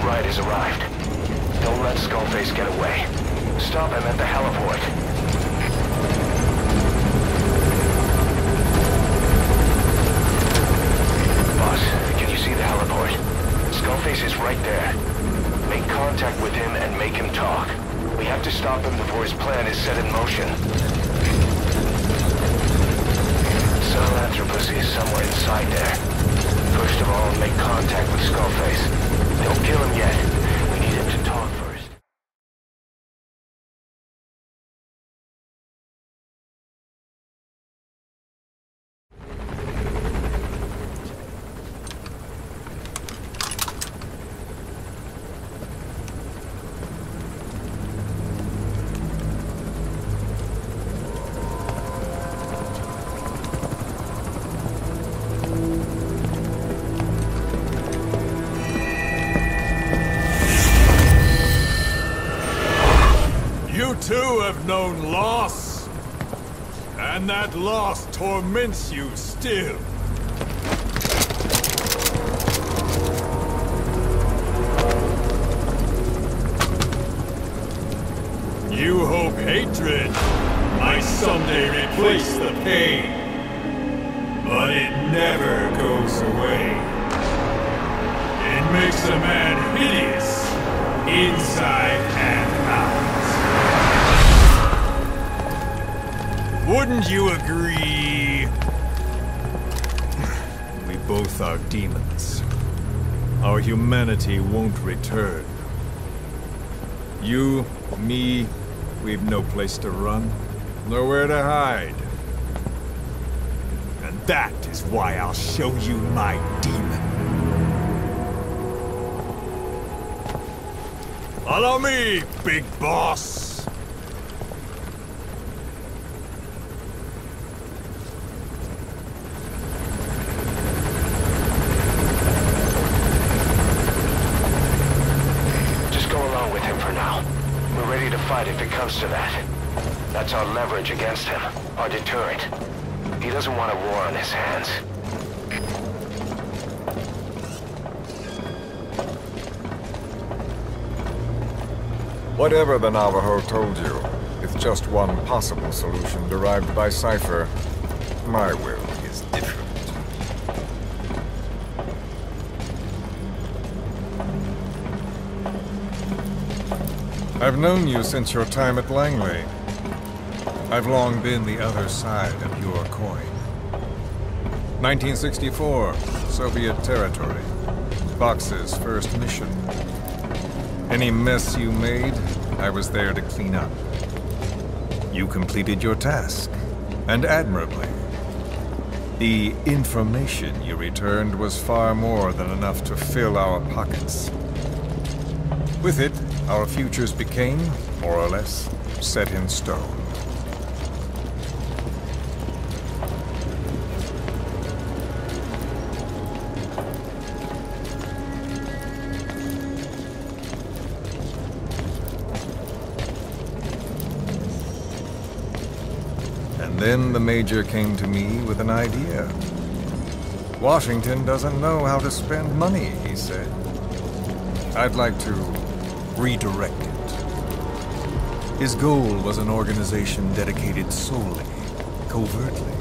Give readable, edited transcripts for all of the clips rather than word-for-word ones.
Ride has arrived. Don't let Skullface get away. Stop him at the heliport. Boss, can you see the heliport? Skullface is right there. Make contact with him and make him talk. We have to stop him before his plan is set in motion. Sahelanthropus is somewhere inside there. First of all, make contact with Skullface. Don't kill him yet. We need him to talk first. You too have known loss, and that loss torments you still. You hope hatred might someday replace the pain, but it never goes away. It makes a man hideous, inside and out. Wouldn't you agree? We both are demons. Our humanity won't return. You, me, we've no place to run, nowhere to hide. And that is why I'll show you my demon. Follow me, big boss! If it comes to that. That's our leverage against him, our deterrent. He doesn't want a war on his hands. Whatever the Navajo told you, it's just one possible solution derived by Cypher. My will is different. I've known you since your time at Langley. I've long been the other side of your coin. 1964, Soviet territory. Vox's first mission. Any mess you made, I was there to clean up. You completed your task, and admirably. The information you returned was far more than enough to fill our pockets. With it, our futures became, more or less, set in stone. And then the Major came to me with an idea. Washington doesn't know how to spend money, he said. I'd like to redirect it. His goal was an organization dedicated solely, covertly,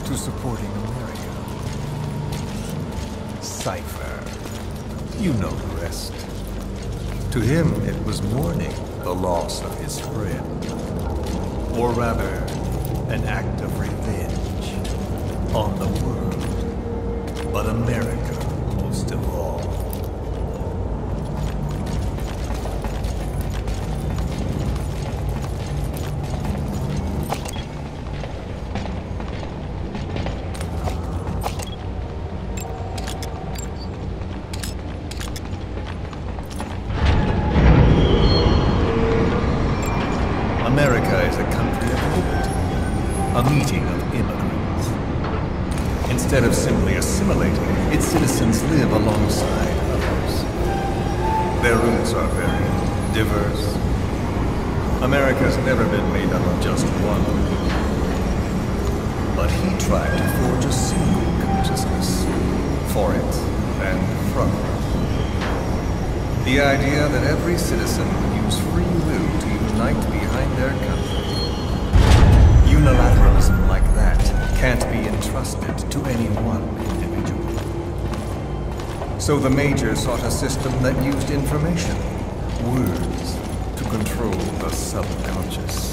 to supporting America. Cypher. You know the rest. To him, it was mourning the loss of his friend. Or rather, an act of revenge on the world, but America most of all. assimilating, its citizens live alongside others. Their roots are very diverse. America's never been made up of just one people. But he tried to forge a single consciousness for it and from it. The idea that every citizen would use free will to unite behind their country. Unilateralism like that can't be entrusted to any one individual. So the Major sought a system that used information, words, to control the subconscious.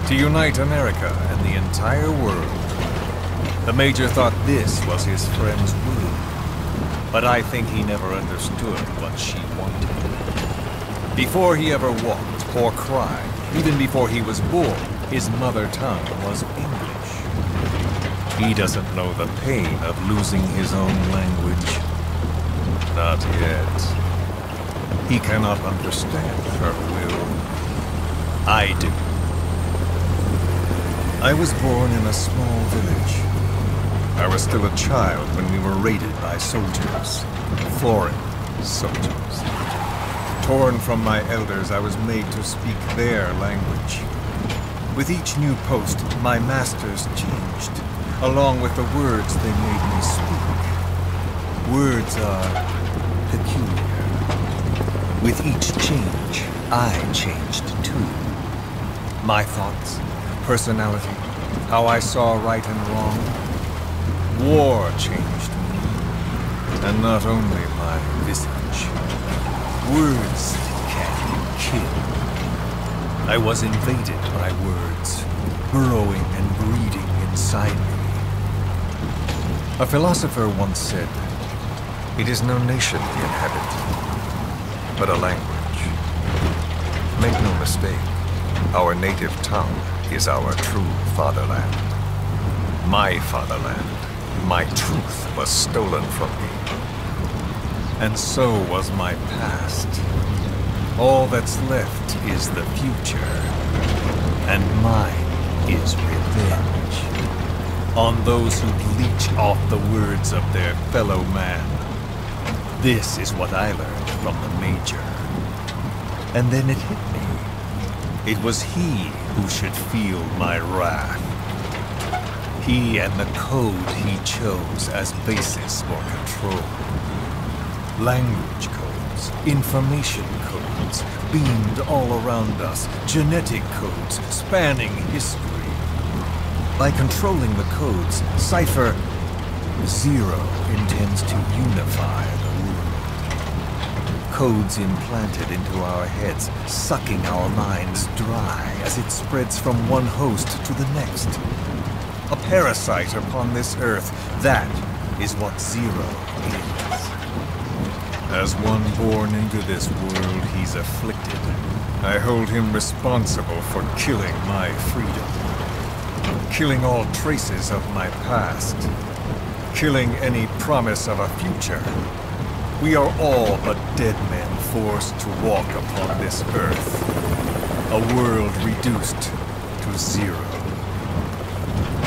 To unite America and the entire world. The Major thought this was his friend's will. But I think he never understood what she wanted. Before he ever walked or cried, even before he was born, his mother tongue was English. He doesn't know the pain of losing his own language. Not yet. He cannot understand her will. I do. I was born in a small village. I was still a child when we were raided by soldiers. Foreign soldiers. Torn from my elders, I was made to speak their language. With each new post, my masters changed, along with the words they made me speak. Words are peculiar. With each change, I changed too. My thoughts, personality, how I saw right and wrong. War changed me, and not only my visage. Words can kill. I was invaded by words, burrowing and breeding inside me. A philosopher once said, "It is no nation we inhabit, but a language." Make no mistake, our native tongue is our true fatherland. My fatherland, my truth was stolen from me. And so was my past. All that's left is the future. And mine is revenge. On those who leech off the words of their fellow man. This is what I learned from the Major. And then it hit me. It was he who should feel my wrath. He and the code he chose as basis for control. Language codes, information codes, beamed all around us, genetic codes spanning history. By controlling the codes, Cypher Zero intends to unify the world. Codes implanted into our heads, sucking our minds dry as it spreads from one host to the next. A parasite upon this earth, that is what Zero is. As one born into this world, he's afflicted. I hold him responsible for killing my freedom. Killing all traces of my past. Killing any promise of a future. We are all but dead men forced to walk upon this earth. A world reduced to zero.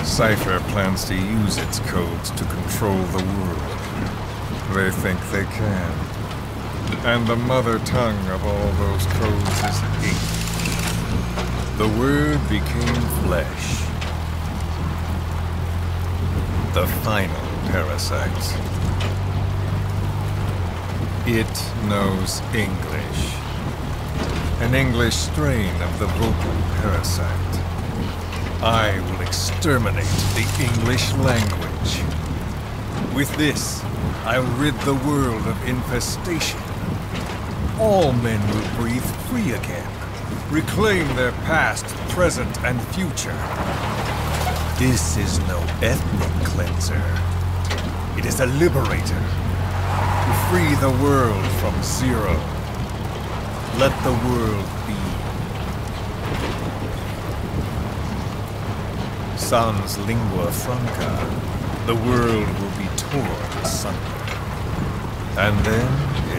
Cypher plans to use its codes to control the world. They think they can. And the mother tongue of all those codes is hate. The word became flesh. The final parasite. It knows English. An English strain of the vocal parasite. I will exterminate the English language. With this, I'll rid the world of infestation. All men will breathe free again, reclaim their past, present, and future. This is no ethnic cleanser. It is a liberator. To free the world from zero. Let the world be. Sans lingua franca, the world will be torn asunder. And then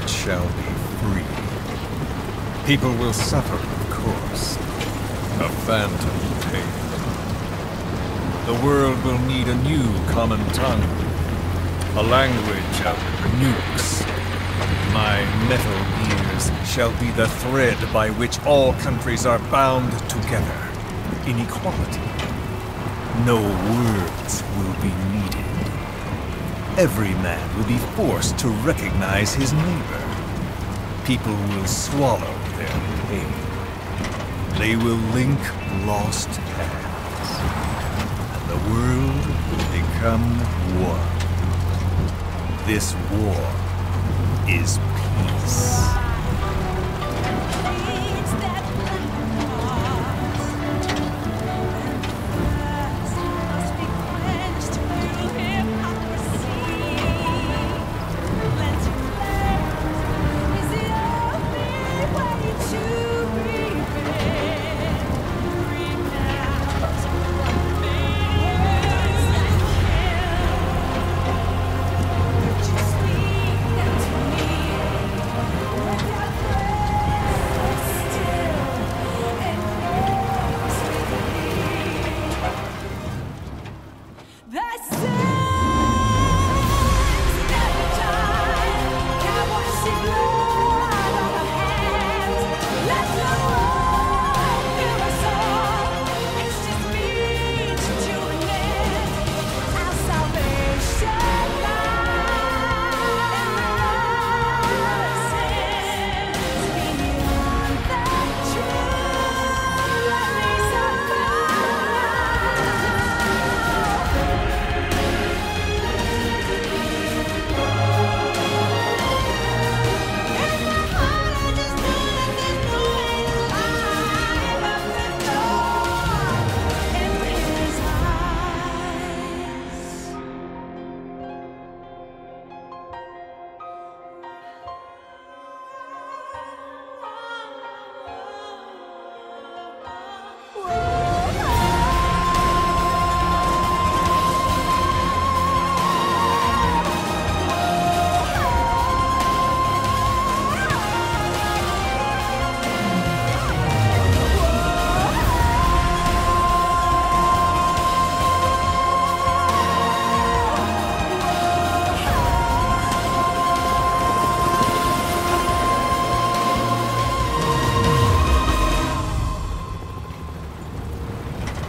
it shall be free. People will suffer, of course. A phantom pain. The world will need a new common tongue. A language of nukes. My metal gears shall be the thread by which all countries are bound together. In equality. No words will be needed. Every man will be forced to recognize his neighbor. People will swallow their pain. They will link lost hands. And the world will become one. This war is peace.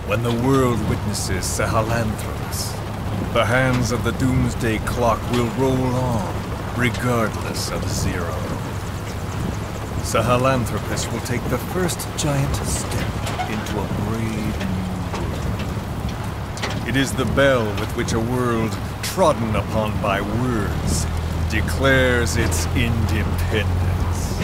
When the world witnesses Sahelanthropus, the hands of the doomsday clock will roll on, regardless of zero. Sahelanthropus will take the first giant step into a brave new world. It is the bell with which a world trodden upon by words declares its independence.